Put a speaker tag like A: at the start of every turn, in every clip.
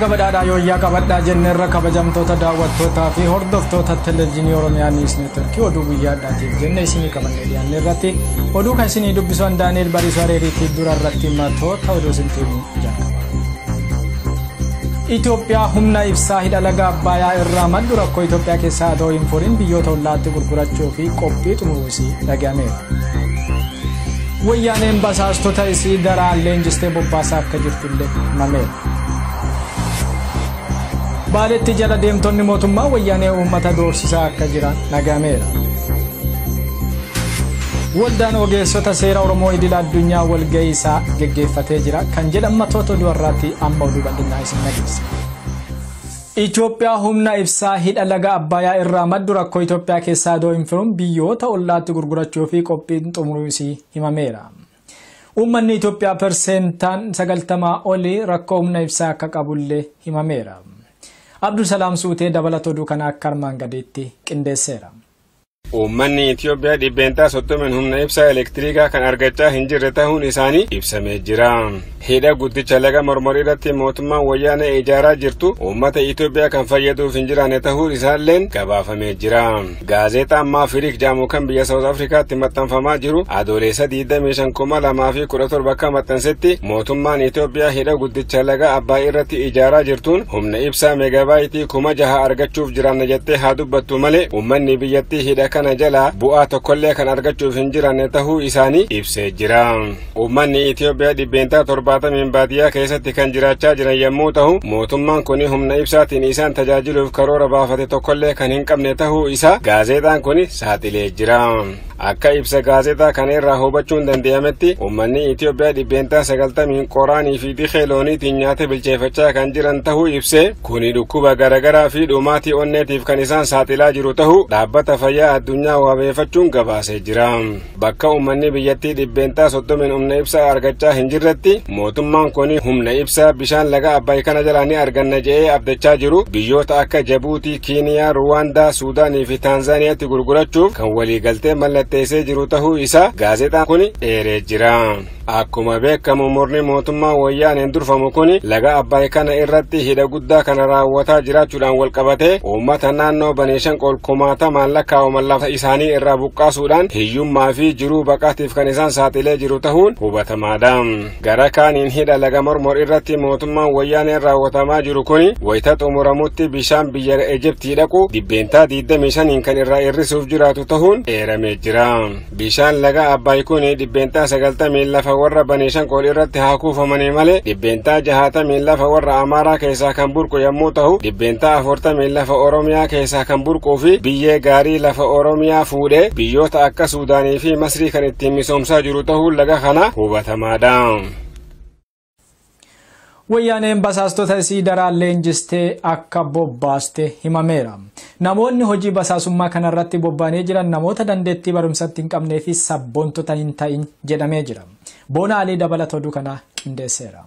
A: Gabadha Yoya Gabadha Jenera Kabajamtota Dawatota fi Hordoftota Television Oromia News Network ONNOduu guyyaa addaatiif jenne isinii qabannee irratti oduu kan isinii dubbisan Daani'el Bariiswareeriitti dura irratti matoota oduu sintiimu jalqaba. Itoophiyaa humna ibsaa hidha laga Abbayyaa irraa maddu rakkoo Itoophiyaa keessaa ta'uu hin furin biyyoota ollaatti gurgurachuu fi qophii xumuruusii dhagahameera. Wayyaaneen basaastota isii daraan leenjistee bobbaasaa akka jirtullee himameera. Baaletti jala deemtonni mootummaa wayyaanee uummata doorsisaa akka jiran dhagahameera. Waldaan ogeessota seera Oromoo idil addunyaa walgahii isaa geggeeffatee jira kan jedhan matoota oduu irratti amma oduu bal'inaa isin dhageessa. Itoophiyaa humna ibsaa hidha laga Abbayyaa irraa maddu rakkoo Itoophiyaa keessaa ta'uu hin furin biyyoota ollaatti gurgurachuu fi qophiin xumuruusii himameera. Uummanni Itoophiyaa persentaan 90 olii rakkoo humna ibsaa akka qabullee himameera. Abdul Salaam Suutee dabalataa oduu kana akka armaan gadiitti qindeesseera.
B: Uummanni Itoophiyaa dhibbeentaa 30 humna ibsaa elektiriikaa kan argachaa hin jirre ta'uun isaanii ibsamee jira. Hidha guddicha laga Mormor irratti mootummaan wayyaanee ijaaraa jirtu uummata Itoophiyaa kan fayyaduuf hin jiraanne ta'uun isaallee gabaafamee jira. Gaazexaa ammaa Firiik jedhamu kan biyya South Afrikaatti maxxanfamaa jiru adoolessa 25,2017 akka maxxansetti mootummaan Itoophiyaa hidha guddicha laga Abbayyaa irratti ijaaraa jirtuun humna ibsaa meegabaayitii 6,000 argachuuf jiraanna jettee haa dubbattu malee uummanni biyyattii hidha kana jala bu'aa tokkollee kan argachuuf hin jiraanne ta'uu isaanii ibsee jira. Uummanni Itoophiyaa dhibbeentaa 70 baadiyyaa keessatti kan jiraachaa jiran yommuu ta'u mootummaan kun humna ibsaatiin isaan tajaajiluuf karoora baafate tokkollee kan hin qabne ta'uu isaa gaazexaan kun saaxilee jira. Akka ibsa gaazexaa kana irraa hubachuun danda'ametti uummanni Itoophiyaa dhibbeentaa 90 qoraanii fi dikee looniitiin nyaata bilcheeffachaa kan jiran ta'uu ibsee kuni dhukkuba garaagaraa fi dhumaatii onneetiif kan isaan saaxilaa jiru ta'uu dhaabbata fayyaa addunyaa wabeeffachuun gabaasee jira. Bakka uummanni biyyattii dhibbeentaa 30 humna ibsaa argachaa hin jirretti mootummaan kun humna ibsaa bishaan laga Abbayyaa kana jalaa ni arganna jedhee abdachaa jiru biyyoota akka Jabuutii, Kiiniyaa, Ruwaandaa, Suudaanii fi Taanzaaniyaatti gurgurachuuf kan waliigaltee mallatteessee jiru ta'uu isaa gaazexaan kun eeree jira. Akkuma beekamu murni mootummaa wayyaaneen durfamu kun laga Abbayyaa kana irratti hidha guddaa kana raawwataa jiraachuudhaan walqabatee uummata naannoo Baneeshanqol kumaatamaan lakkaa'aman lafa isaanii irraa buqqaasuudhaan hiyyummaa fi jiruu baqaatiif kan isaan saaxilee jiru ta'uun hubatamaadha. Gara kaaniin hidha laga Mormor irratti mootummaan wayyaaneen raawwatamaa jiru kun wayita xumuramutti bishaan biyya Ijiptii dhaqu dhibbeentaa 25 kan irraa hir'isuuf jiraatu ta'uun eeramee jira. Bishaan laga Abbayyaa kun dhibbeentaa 90 lafa warra Baneeshanqol irratti haa kuufamanii malee dhibbeentaa 60 lafa warra Amaaraa keessaa kan burqu yommuu ta'u dhibbeentaa 40 lafa Oromiyaa keessaa kan burquu fi biyyee gaarii lafa Oromiyaa fuudhee biyyoota akka Suudaanii fi Masrii kan ittiin misoomsaa jiru ta'uun laga kana hubatamaadha.
A: Wayyaaneen basaastota isii daraan leenjistee akka bobbaaste himameera. Namoonni hojii basaasummaa kanarratti bobba'anii jiran namoota dandeettii barumsatti hin qabnee fi sabboontota hin ta'in jedhamee jira. Boona Alii dabalataa oduu kana qindeesseera.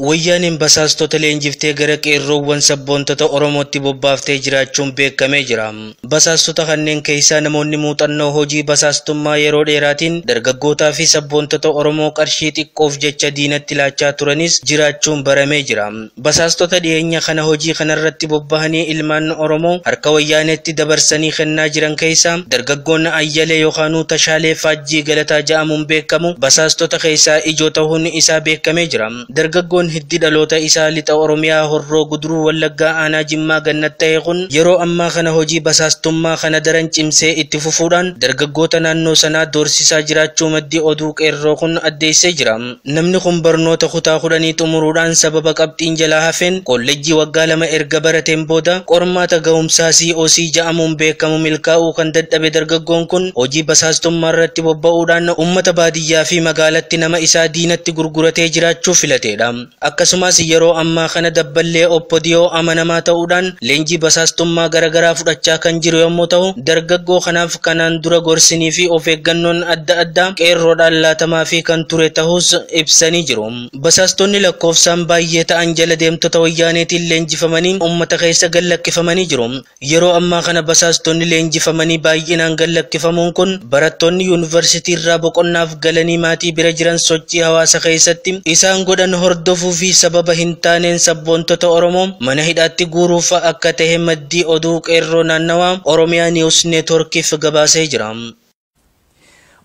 C: Wayyaaneen basaastota leenjiftee gara qeerroowwan sabboontota Oromootti bobbaaftee jiraachuun beekamee jira. Basaastota kanneen keessaa namoonni muuxannoo hojii basaastummaa yeroo dheeraatiin dargaggootaa fi sabboontota Oromoo qarshii xiqqoof jecha diinatti laachaa turanis jiraachuun baramee jira. Basaastota dhiyeenya kana hojii kanarratti bobbahanii ilmaan Oromoo harka wayyaaneetti dabarsanii kennaa jiran keessaa dargaggoonni Ayyalee yookaan Tashaalee Faajjii Galataa jedhamuun beekamu basaastota keessaa ijoo ta'uun isaa beekamee jira. Dargaggoon hiddi dhaloota isaa lixa Oromiyaa Horroo Guduruu Wallaggaa Aanaa Jimmaa Gannat ta'e kun yeroo ammaa kana hojii basaastummaa kana daran cimsee itti fufuudhaan dargaggoota naannoo sanaa doorsisaa jiraachuu maddi oduu qeerroo kun addeessee jira. Namni kun barnoota kutaa 10 xumuruudhaan sababa qabxiin jalaa hafeen kolleejjii waggaa 2 erga barateen booda qormaata ga'umsaa COC jedhamuun beekamu milkaa'uu kan dadhabe dargaggoon kun hojii basaastummaa irratti bobba'uudhaan uummata baadiyyaa fi magaalatti nama isaa diinatti gurguratee jiraachuu filateedha. Akkasumas yeroo ammaa kana dabballee oppodiyoo amanamaa ta'uudhaan leenjii basaastummaa garaagaraa fudhachaa kan jiru yommuu ta'u dargaggoo kanaaf kanaan dura gorsinii fi of eeggannoon adda addaa qeerroodhaan laatamaa fi kan ture ta'us ibsanii jiru. Basaastonni lakkoofsaan baay'ee ta'an jala deemtota wayyaaneetiin leenjifamanii uummata keessa gallakkifamanii jiru. Yeroo ammaa kana basaastonni leenjifamanii baay'inaan gallakkifamuun kun barattoonni yuunivarsiitii irraa boqonnaaf galanii maatii bira jiran sochii hawaasa keessatti isaan godhan hordofu guutuu fi sababa hin taaneen sabboontota Oromoo mana hidhaatti guuruuf akka ta'e maddii oduu qeerroo naannawaa Oromiyaa News Networkiif gabaasee jira.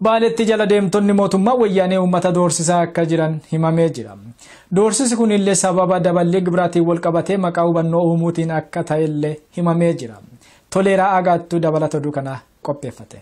A: Baaletti jala deemtonni mootummaa wayyaanee uummata doorsisaa akka jiran himamee jira. Doorsisi kun illee sababa daballee gibiraatiin wal qabatee maqaa hubannoo uumuutiin akka ta'e illee himamee jira. Toleeraa Agaattuu dabalata oduu kana qopheeffate.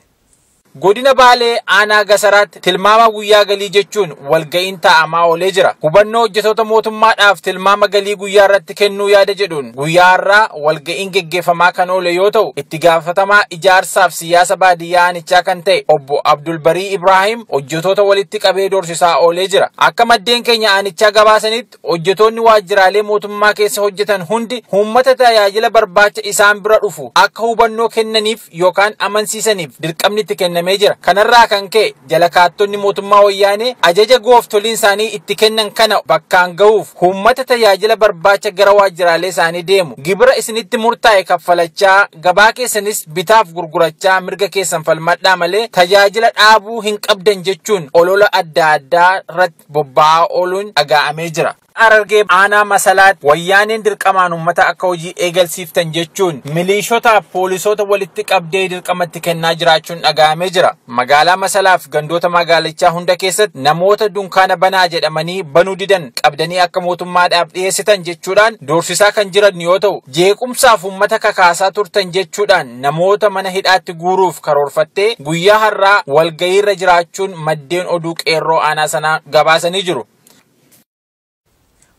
D: Godina Baalee aanaa Gasaraatti tilmaama guyyaa galii jechuun walga'iin taa'amaa oolee jira. Hubannoo hojjettoota mootummaadhaaf tilmaama galii guyyaa irratti kennuu yaada jedhuun guyyaa irraa walga'iin geggeeffamaa kan oole yoo ta'u, itti gaafatamaa ijaarsaaf siyaasa baadiyyaa aanichaa kan ta'e obbo Abdul Barii Ibrahim hojjettoota walitti qabee doorsisaa oolee jira. Akka maddeen keenya aanichaa gabaasanitti hojjettoonni waajjiraalee mootummaa keessa hojjetan hundi uummata tajaajila barbaacha isaan bira dhufu akka hubannoo kennaniif yookaan amansiisaniif dirqamni itti kenname. Kanarraa kan ka'e jala kaattonni mootummaa wayyaanee ajaja gooftoliin isaanii itti kennan kana bakkaan ga'uuf uummata tajaajila barbaacha gara waajjiraalee isaanii deemu gibira isinitti murtaa'e kaffalachaa gabaa keessanis bitaaf gurgurachaa mirga keessan falmadhaa malee tajaajila dhaabuu hin qabdan jechuun olola adda addaa irratti bobba'aa ooluun dhaga'amee jira. Arargee aanaa Masalaat wayyaaneen dirqamaan uummata akka hojii eegalsiiftan jechuun miliishotaaf poolisoota walitti qabdee dirqamatti kennaa jiraachuun dhaga'amee jira. Magaalaa Masalaaf gandoota magaalichaa hunda keessatti namoota dunkaana banaa jedhamanii banuu didan qabdanii akka mootummaadhaaf dhiyeessitan jechuudhaan doorsisaa kan jiran yoo ta'u, jeequmsaaf uummata kakaasaa turtan jechuudhaan namoota mana hidhaatti guuruuf karoorfattee guyyaa har'aa walga'iirra jiraachuun maddeen oduu qeerroo aanaa sanaa gabaasanii jiru.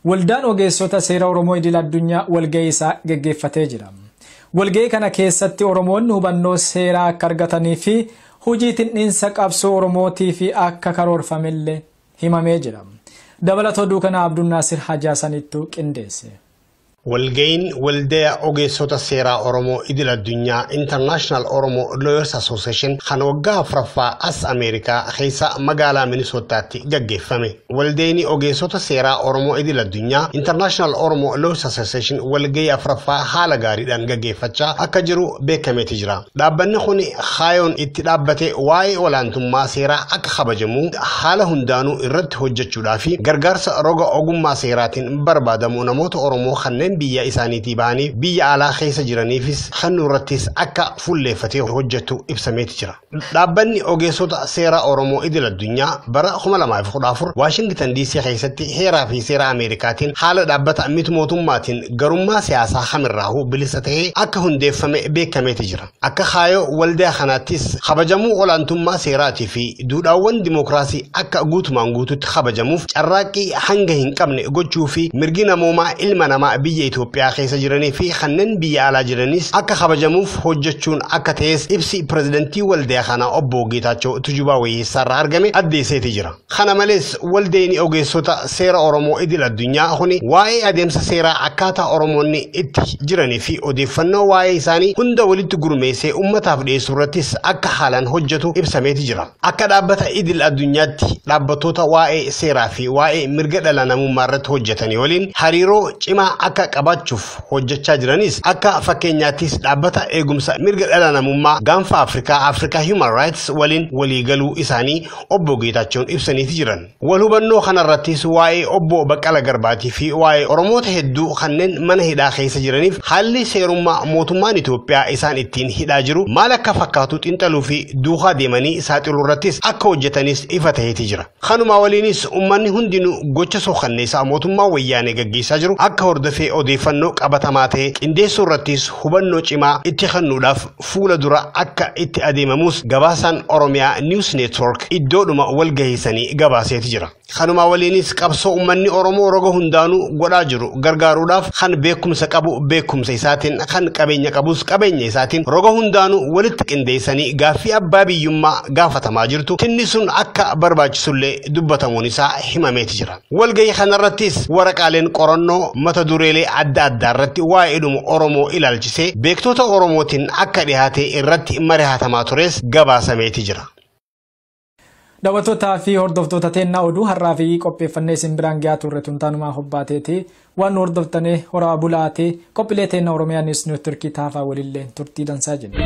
A: Waldaan ogeessota seera Oromoo idil addunyaa walga'ii isaa geggeeffatee jira. Walga'ii kana keessatti Oromoonni hubannoo seeraa akka argatanii fi hojii xinniinsa qabsoo Oromootii fi akka karoorfamillee himamee jira. Dabalata oduu kana Abdul Naasir Hajaasanittu qindeesse.
E: Walga'iin waldaa ogeessota seeraa Oromoo idil addunyaa International Oromo Lawyers Association kan waggaa afuraffaa as Ameerikaa keessa magaalaa Minnesotaatti gaggeeffame. Waldaan ogeessota seeraa Oromoo idil addunyaa International Oromo Lawyers Association walga'ii afuraffaa haala gaariidhaan gaggeeffachaa akka jiru beekameeti jira. Dhaabbanni kun kaayoon itti dhaabbate waa'ee olaantummaa seeraa akka kabajamu haala hundaanuu irratti hojjechuudhaa fi gargaarsa roga ogummaa seeraatiin barbaadamu namoota Oromoo kanneen biyya isaaniitii bahanii biyya alaa keessa jiraniifis kanurrattis akka fulleeffatee hojjetu ibsameeti jira. Dhaabbanni ogeessota seera Oromoo idil addunyaa bara 2014 Washington DC keessatti heeraa fi seera Ameerikaatiin haala dhaabbata miti mootummaatiin garummaa siyaasaa hamirraahu bilisa ta'ee akka hundeeffame beekameeti jira. Akka kaayoo waldaa kanaattis kabajamuu olaantummaa seeraatii fi duudhaawwan dimokiraasii akka guutumaan guututti kabajamuuf carraaqqii hanga hin qabne gochuu fi mirgi namoomaa ilma namaa biyya Itoophiyaa keessa jiranii fi kanneen biyya alaa jiranis akka kabajamuuf hojjechuun akka ta'es ibsi pirezidantii waldaa kana obbo Geetaachoo Tujubaa Wayyeessaarraa argame addeesseeti jira. Kana malees waldaan ogeessota seera Oromoo idil addunyaa kuni waa'ee adeemsa seeraa akkaataa Oromoonni itti jiranii fi odeeffannoo waa'ee isaanii hunda walitti gurmeessee uummataaf dhiyeessuu irrattis akka haalaan hojjetu ibsameeti jira. Akka dhaabbata idil addunyaatti dhaabbattoota waa'ee seeraa fi waa'ee mirga dhala namummaa irratti hojjetanii waliin hariiroo cimaa akka qabachuuf hojjechaa jiranis akka fakkeenyaattis dhaabbata eegumsa mirga dhala namummaa gaanfa Afrikaa Human Rights waliin waliigaluu isaanii obbo Geetaachoon ibsaniiti jiran. Wal hubannoo kanarrattis waa'ee obbo Baqqala Garbaatii fi waa'ee Oromoota hedduu kanneen mana hidhaa keessa jiraniif haalli seerummaa mootummaan Itoophiyaa isaan ittiin hidhaa jiru maal akka fakkaatu xinxaluu fi duukaa deemanii saaxiluu irrattis akka hojjetanis ifa ta'eeti jira. Kanuma waliinis uummanni hundinuu gocha suukanneessaa mootummaa wayyaanee gaggeessaa jiru akka hordofee odeeffannoo qabatamaa ta'e qindeessuu irrattis hubannoo cimaa itti kennuudhaaf fuula dura akka itti adeemamus gabaasaan Oromiyaa News Network iddoodhuma walgahiisanii gabaaseeti jira. Kanuma waliinis qabsoo uummanni Oromoo roga hundaanuu godhaa jiru gargaaruudhaaf kan beekumsa qabu beekumsa isaatiin kan qabeenya qabus qabeenya isaatiin roga hundaanuu walitti qindeessanii gaaffii abbaa biyyummaa gaafatamaa jirtu tinni sun akka barbaachisullee dubbatamuun isaa himameeti jira. Walgahii kanarrattis waraqaaleen qorannoo mata dureelee adda addaa irratti waa'ee dhuma Oromoo ilaalchisee beektota Oromootiin akka dhiyaate irratti mari'atamaa tures gabaasameeti jira.
A: Daawwattoota fi hordoftoota teennaa oduu har'aa fi qopheeffannee isin biraan gahaa turre tuntaanumaa hobbaateeti waan hordoftanii horaa bulaatee qophiilee teennaa Oromiyaa News Network taafaa walillee turtii dansaa jenna.